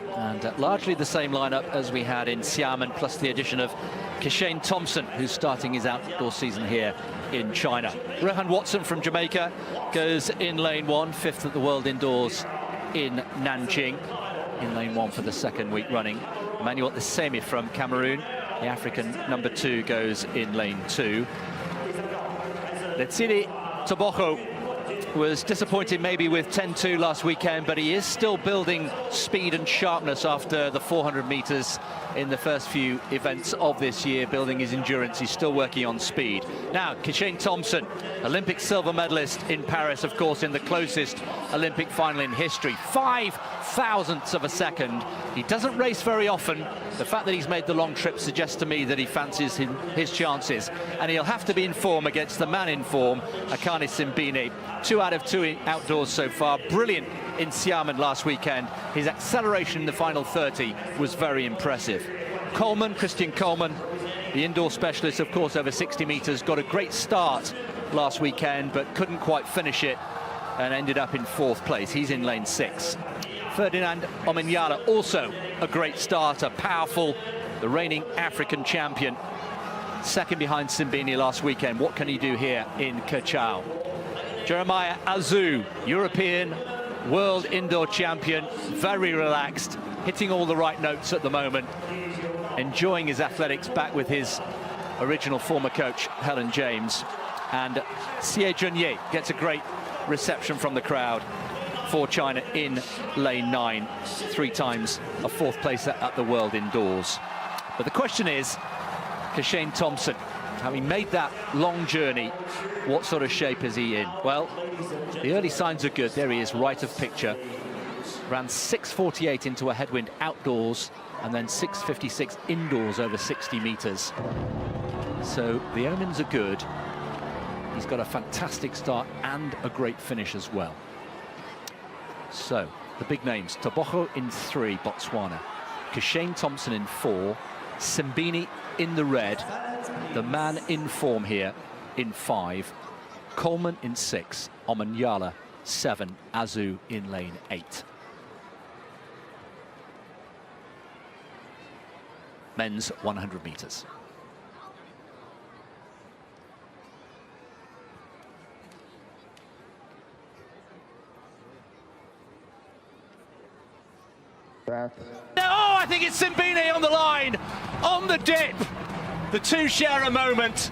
And largely the same lineup as we had in Saman, plus the addition of Kishane Thompson, who's starting his outdoor season here in China. Rohan Watson from Jamaica goes in lane 1, 5th at the World Indoors in Nanjing, in lane 1 for the second week running. Emmanuel Isemi from Cameroon, the African number 2, goes in lane 2. Letsile Tebogo was disappointed maybe with 10-2 last weekend, but he is still building speed and sharpness after the 400 meters in the first few events of this year, building his endurance. He's still working on speed. Now, Kishane Thompson, Olympic silver medalist in Paris, of course, in the closest Olympic final in history. 5/1000ths of a second. He doesn't race very often. The fact that he's made the long trip suggests to me that he fancies his chances. And he'll have to be in form against the man in form, Akani Simbine. 2 out of 2 outdoors so far. Brilliant in Saman last weekend. His acceleration in the final 30 was very impressive. Christian Coleman, the indoor specialist, of course, over 60 meters, got a great start last weekend, but couldn't quite finish it and ended up in 4th place. He's in lane 6. Ferdinand Omanyala, also a great starter, powerful, the reigning African champion. 2nd behind Simbine last weekend. What can he do here in Kachchow? Jeremiah Azu, European world indoor champion, very relaxed, hitting all the right notes at the moment, enjoying his athletics back with his original former coach, Helen James. And Xie Junye gets a great reception from the crowd for China in lane 9, 3 times a 4th place at the world indoors. But the question is, Kishane Thompson, having made that long journey, what sort of shape is he in? Well, the early signs are good. There he is, right of picture. Ran 6:48 into a headwind outdoors, and then 6:56 indoors over 60 meters. So the omens are good. He's got a fantastic start and a great finish as well. So the big names: Tebogo in 3, Botswana; Kishane Thompson in 4, Simbine in the red, the man in form here in 5, Coleman in 6, Omanyala 7, Azu in lane 8. Men's 100 meters. Oh, I think it's Simbine on the line, on the dip. The two share a moment.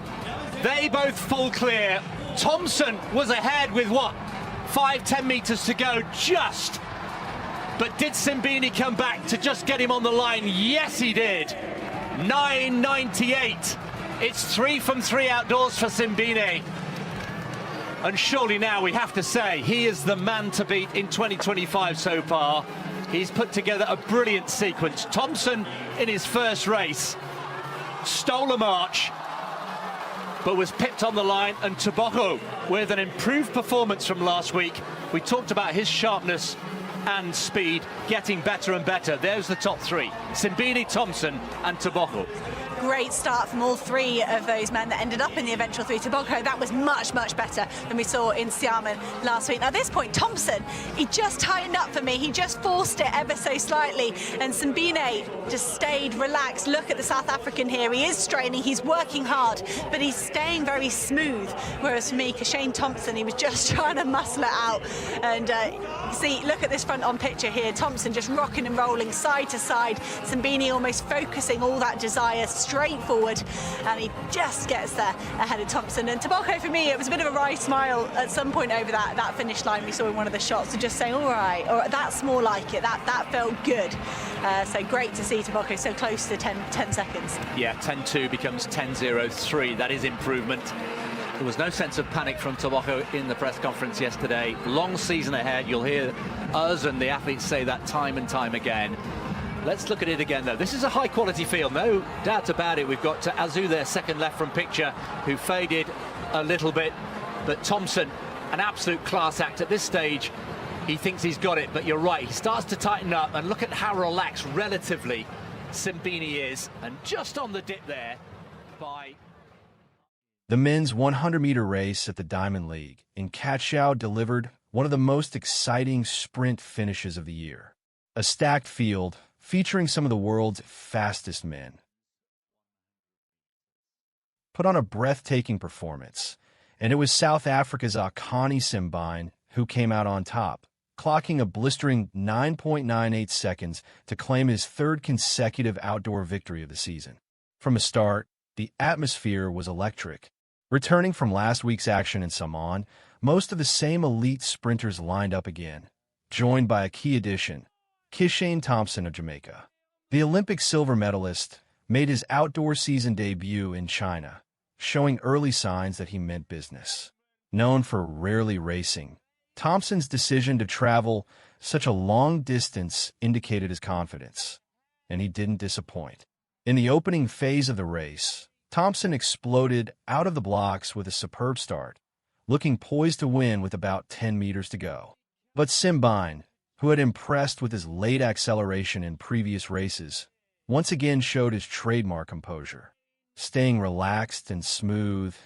They both full clear. Thompson was ahead with, what, 5-10 meters to go, just. But did Simbine come back to just get him on the line? Yes, he did. 9:98. It's 3 from 3 outdoors for Simbine. And surely now we have to say he is the man to beat in 2025 so far. He's put together a brilliant sequence. Thompson, in his first race, stole a march, but was pipped on the line. And Tebogo, with an improved performance from last week. We talked about his sharpness and speed getting better and better. There's the top 3: Simbine, Thompson and Tebogo. Great start from all 3 of those men that ended up in the eventual 3. Tebogo, that was much, much better than we saw in Saman last week. Now, at this point, Thompson, he just tightened up for me. He just forced it ever so slightly. And Simbine just stayed relaxed. Look at the South African here. He is straining, he's working hard, but he's staying very smooth. Whereas for me, Kishane Thompson, he was just trying to muscle it out. And see, look at this front-on picture here. Thompson just rocking and rolling side to side. Simbine almost focusing all that desire straight forward, and he just gets there ahead of Thompson. And Tebogo, for me, it was a bit of a wry smile at some point over that finish line we saw in one of the shots, so just saying, all right, or that's more like it, that felt good. So great to see Tebogo so close to 10 seconds. Yeah, 10-2 becomes 10-0-3. That is improvement. There was no sense of panic from Tebogo in the press conference yesterday. Long season ahead. You'll hear us and the athletes say that time and time again. Let's look at it again, though. This is a high-quality field, no doubt about it. We've got Azu there, second left from picture, who faded a little bit. But Thompson, an absolute class act at this stage. He thinks he's got it, but you're right. He starts to tighten up, and look at how relaxed, relatively, Simbine is. And just on the dip there by... The men's 100-meter race at the Diamond League in Kachchow delivered one of the most exciting sprint finishes of the year. a stacked field featuring some of the world's fastest men put on a breathtaking performance, and it was South Africa's Akani Simbine who came out on top, clocking a blistering 9.98 seconds to claim his third consecutive outdoor victory of the season. From the start, the atmosphere was electric. Returning from last week's action in Saman, most of the same elite sprinters lined up again, joined by a key addition, Kishane Thompson of Jamaica. The Olympic silver medalist made his outdoor season debut in China, showing early signs that he meant business. Known for rarely racing, Thompson's decision to travel such a long distance indicated his confidence, and he didn't disappoint. In the opening phase of the race, Thompson exploded out of the blocks with a superb start, looking poised to win with about 10 meters to go. But Simbine, who had impressed with his late acceleration in previous races, once again showed his trademark composure, staying relaxed and smooth.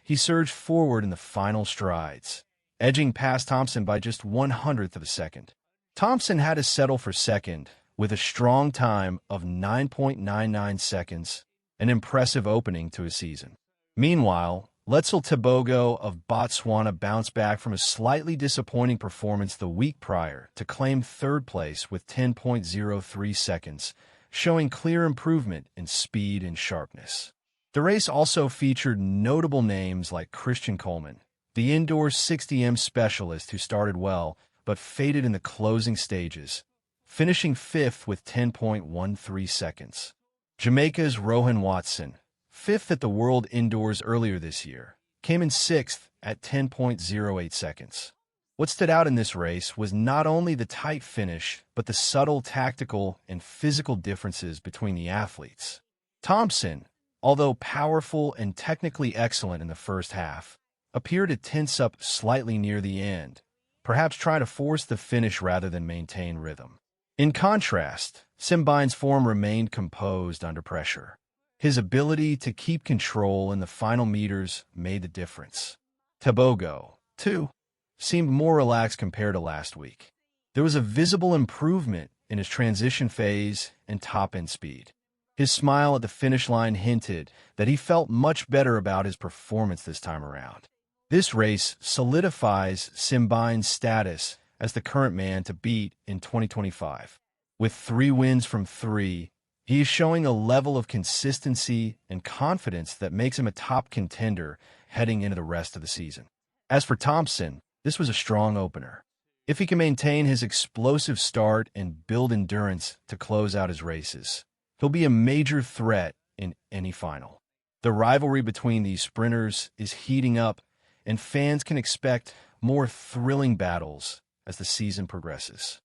He surged forward in the final strides, edging past Thompson by just 1/100th of a second. Thompson had to settle for second with a strong time of 9.99 seconds, an impressive opening to his season. Meanwhile, Letsile Tebogo of Botswana bounced back from a slightly disappointing performance the week prior to claim third place with 10.03 seconds, showing clear improvement in speed and sharpness. The race also featured notable names like Christian Coleman, the indoor 60M specialist who started well but faded in the closing stages, finishing fifth with 10.13 seconds. Jamaica's Rohan Watson, fifth at the World Indoors earlier this year, came in sixth at 10.08 seconds. What stood out in this race was not only the tight finish, but the subtle tactical and physical differences between the athletes. Thompson, although powerful and technically excellent in the first half, appeared to tense up slightly near the end, perhaps trying to force the finish rather than maintain rhythm. In contrast, Simbine's form remained composed under pressure. His ability to keep control in the final meters made the difference. Tebogo, too, seemed more relaxed compared to last week. There was a visible improvement in his transition phase and top-end speed. His smile at the finish line hinted that he felt much better about his performance this time around. This race solidifies Simbine's status as the current man to beat in 2025. With 3 wins from 3, he is showing a level of consistency and confidence that makes him a top contender heading into the rest of the season. As for Thompson, this was a strong opener. If he can maintain his explosive start and build endurance to close out his races, he'll be a major threat in any final. The rivalry between these sprinters is heating up, and fans can expect more thrilling battles as the season progresses.